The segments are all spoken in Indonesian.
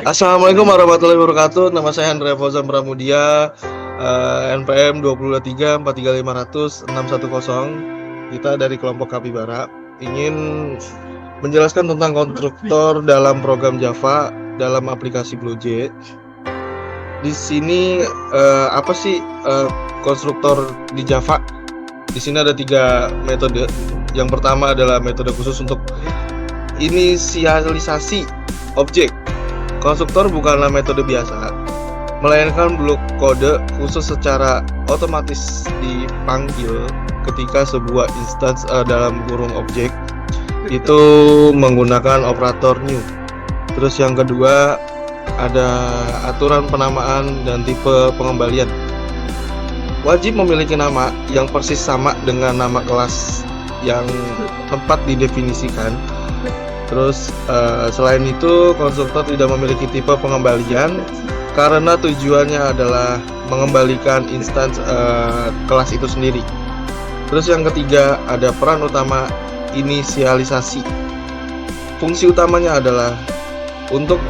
Assalamualaikum warahmatullahi wabarakatuh. Nama saya Andrea Fauzan Pramudia, NPM 203435610. Kita dari kelompok Kapibara ingin menjelaskan tentang konstruktor dalam program Java dalam aplikasi BlueJ. Di sini apa sih konstruktor di Java? Di sini ada 3 metode. Yang pertama adalah metode khusus untuk inisialisasi objek. Konstruktor bukanlah metode biasa, melainkan blok kode khusus secara otomatis dipanggil ketika sebuah instance dalam kurung objek itu menggunakan operator new. Terus yang kedua ada aturan penamaan dan tipe pengembalian. Wajib memiliki nama yang persis sama dengan nama kelas yang tempat didefinisikan. Terus selain itu konstruktor tidak memiliki tipe pengembalian karena tujuannya adalah mengembalikan instance kelas itu sendiri. Terus yang ketiga ada peran utama inisialisasi. Fungsi utamanya adalah untuk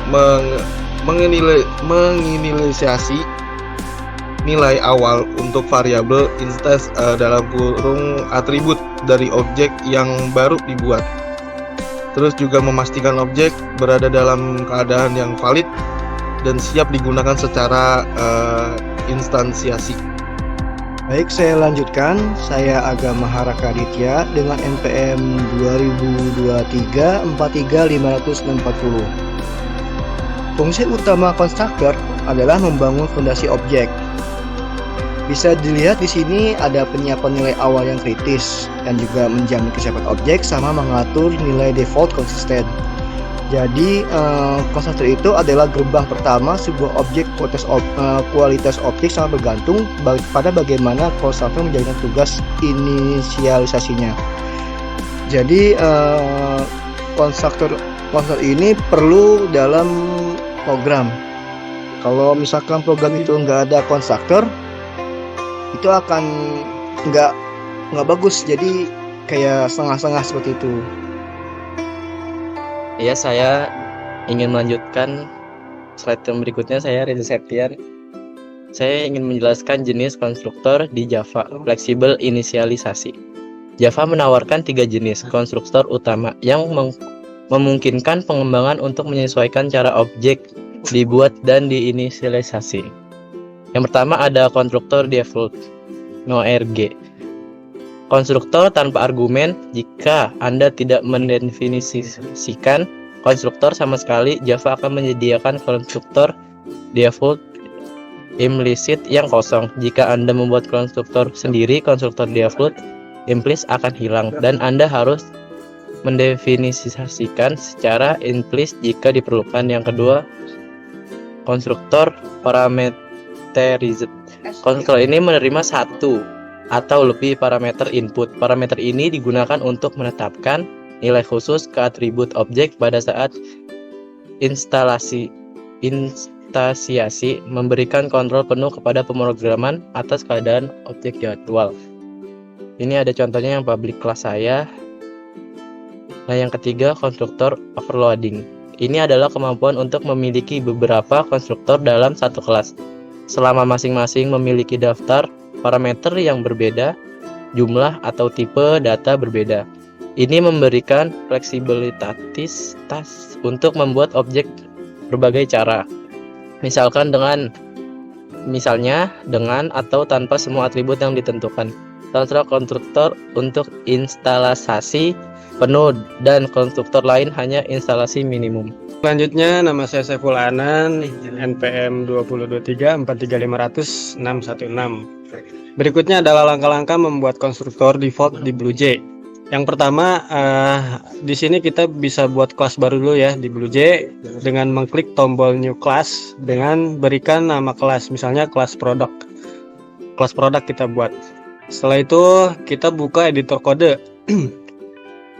menginisialisasi nilai awal untuk variabel instance dalam kurung atribut dari objek yang baru dibuat. Terus juga memastikan objek berada dalam keadaan yang valid dan siap digunakan secara instansiasi. Baik, saya lanjutkan. Saya Aga Maharaka Aditya dengan NPM 2023-43560. Fungsi utama konstruktor adalah membangun fondasi objek. Bisa dilihat di sini ada penyiapan nilai awal yang kritis dan juga menjamin kesiapan objek sama mengatur nilai default konsisten. Jadi konstruktor itu adalah gerbang pertama sebuah objek. Kualitas objek sangat bergantung pada bagaimana konstruktor menjalankan tugas inisialisasinya. Jadi konstruktor ini perlu dalam program. Kalau misalkan program itu nggak ada konstruktor, itu akan nggak bagus, jadi kayak setengah-setengah seperti itu. Ya, saya ingin melanjutkan slide yang berikutnya. Saya Reza Septian. Saya ingin menjelaskan jenis konstruktor di Java, fleksibel inisialisasi. Java menawarkan 3 jenis konstruktor utama yang memungkinkan pengembangan untuk menyesuaikan cara objek dibuat dan diinisialisasi. Yang pertama ada konstruktor default, NoRG. Konstruktor tanpa argumen. Jika Anda tidak mendefinisikan konstruktor sama sekali, Java akan menyediakan konstruktor default implicit yang kosong. Jika Anda membuat konstruktor sendiri, konstruktor default implicit akan hilang dan Anda harus mendefinisikan secara implicit jika diperlukan. Yang kedua, konstruktor parameterized. Konstruktor ini menerima 1 atau lebih parameter input. Parameter ini digunakan untuk menetapkan nilai khusus ke atribut objek pada saat instansiasi, memberikan kontrol penuh kepada pemrograman atas keadaan objek jadwal. Ini ada contohnya yang public class saya. Nah, yang ketiga konstruktor overloading. Ini adalah kemampuan untuk memiliki beberapa konstruktor dalam satu kelas, selama masing-masing memiliki daftar parameter yang berbeda, jumlah atau tipe data berbeda. Ini memberikan fleksibilitas untuk membuat objek berbagai cara. Misalnya dengan atau tanpa semua atribut yang ditentukan. Contoh konstruktor untuk instalasi penuh dan konstruktor lain hanya instalasi minimum. Selanjutnya, nama saya Saiful Anan, NPM 2023-43500-616. Berikutnya adalah langkah-langkah membuat konstruktor default di BlueJ. Yang pertama, di sini kita bisa buat kelas baru dulu ya di BlueJ dengan mengklik tombol new class dengan berikan nama kelas, misalnya kelas product. Kelas product kita buat. Setelah itu kita buka editor kode.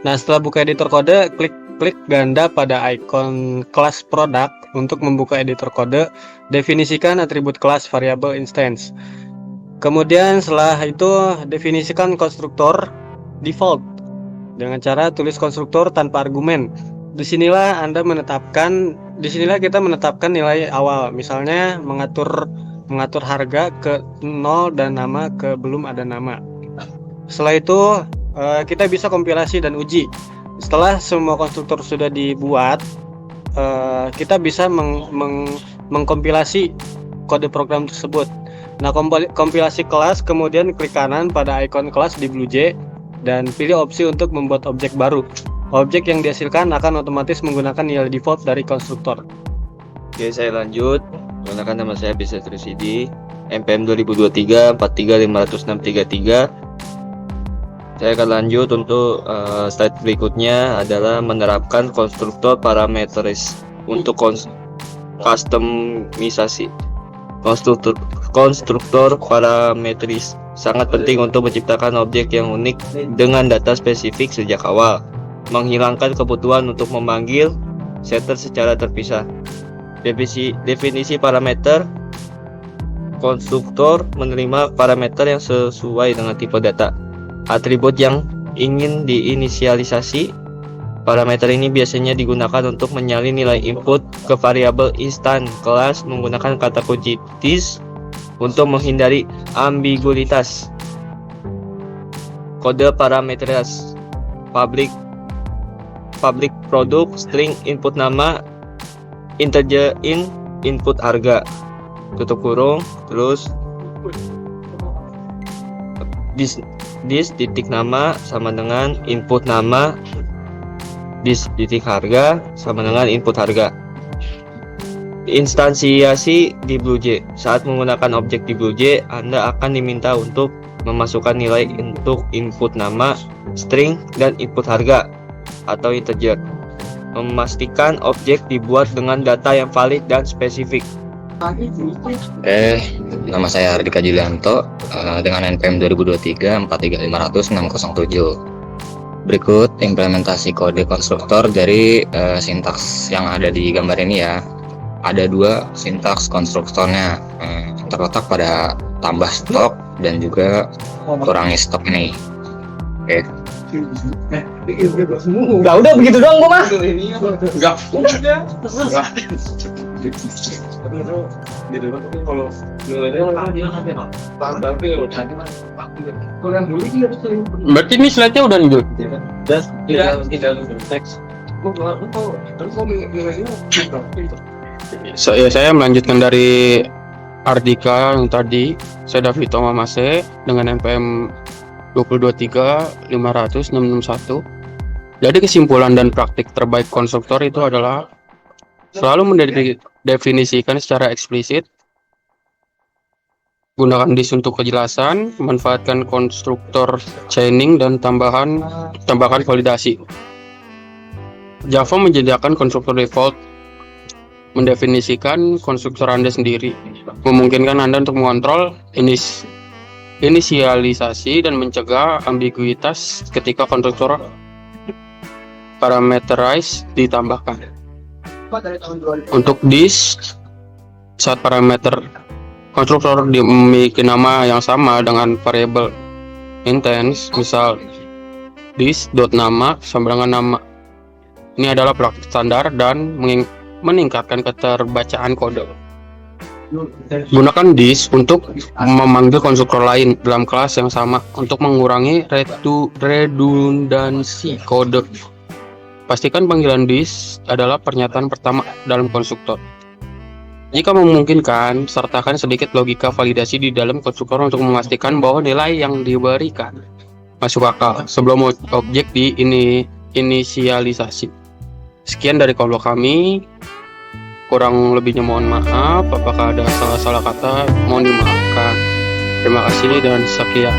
Nah, setelah buka editor kode, klik ganda pada ikon kelas product untuk membuka editor kode. Definisikan atribut kelas variabel instance. Kemudian setelah itu definisikan konstruktor default dengan cara tulis konstruktor tanpa argumen. Disinilah Anda menetapkan disinilah kita menetapkan nilai awal. Misalnya mengatur harga ke 0 dan nama ke belum ada nama. Setelah itu kita bisa kompilasi dan uji. Setelah semua konstruktor sudah dibuat, kita bisa mengkompilasi kode program tersebut. Nah, kompilasi kelas, kemudian klik kanan pada ikon kelas di BlueJ dan pilih opsi untuk membuat objek baru. Objek yang dihasilkan akan otomatis menggunakan nilai default dari konstruktor. Oke, saya lanjut. Menggunakan nama saya bisa terusidi NPM 2023 4350633. Saya akan lanjut untuk slide berikutnya adalah menerapkan konstruktor parameteris untuk kustomisasi. Konstruktor parametris sangat penting untuk menciptakan objek yang unik dengan data spesifik sejak awal, menghilangkan kebutuhan untuk memanggil setter secara terpisah. Definisi parameter: konstruktor menerima parameter yang sesuai dengan tipe data, atribut yang ingin diinisialisasi. Parameter ini biasanya digunakan untuk menyalin nilai input ke variabel instan kelas menggunakan kata kunci this untuk menghindari ambiguitas. Kode parameters: public product, string input nama, integer input harga, tutup kurung, terus this titik nama sama dengan input nama, this titik harga sama dengan input harga. Instansiasi di BlueJ. Saat menggunakan objek di BlueJ, Anda akan diminta untuk memasukkan nilai untuk input nama, string, dan input harga atau integer. Memastikan objek dibuat dengan data yang valid dan spesifik. Nama saya Ardika Julianto dengan NPM 2023 4350607. Berikut implementasi kode konstruktor dari sintaks yang ada di gambar ini ya. Ada dua sintaks konstruktornya, terletak pada tambah stok dan juga kurangi stok ini. Oke. Nggak, udah begitu doang gua mah. Enggak. Berarti ini slide-nya udah nih, Jul? Saya melanjutkan dari Ardika yang tadi. Saya Davito Mamase dengan NPM 2023-500-661. Jadi kesimpulan dan praktik terbaik konstruktor itu adalah selalu mendefinisikan secara eksplisit, gunakan disk untuk kejelasan, manfaatkan konstruktor chaining dan tambahkan validasi. Java menyediakan konstruktor default, mendefinisikan konstruktor Anda sendiri, memungkinkan Anda untuk mengontrol inisialisasi dan mencegah ambiguitas ketika konstruktor parameterize ditambahkan. Untuk disk, saat parameter konstruktor memiliki nama yang sama dengan variabel instance, misal disk.nama sama dengan nama. Ini adalah praktik standar dan meningkatkan keterbacaan kode. Gunakan disk untuk memanggil konstruktor lain dalam kelas yang sama untuk mengurangi redundansi kode. Pastikan panggilan disk adalah pernyataan pertama dalam konstruktor. Jika memungkinkan, sertakan sedikit logika validasi di dalam konstruktor untuk memastikan bahwa nilai yang diberikan masuk akal sebelum objek diinisialisasi. Sekian dari kelompok kami. Kurang lebihnya mohon maaf. Apakah ada salah-salah kata, mohon dimaafkan. Terima kasih dan sekian.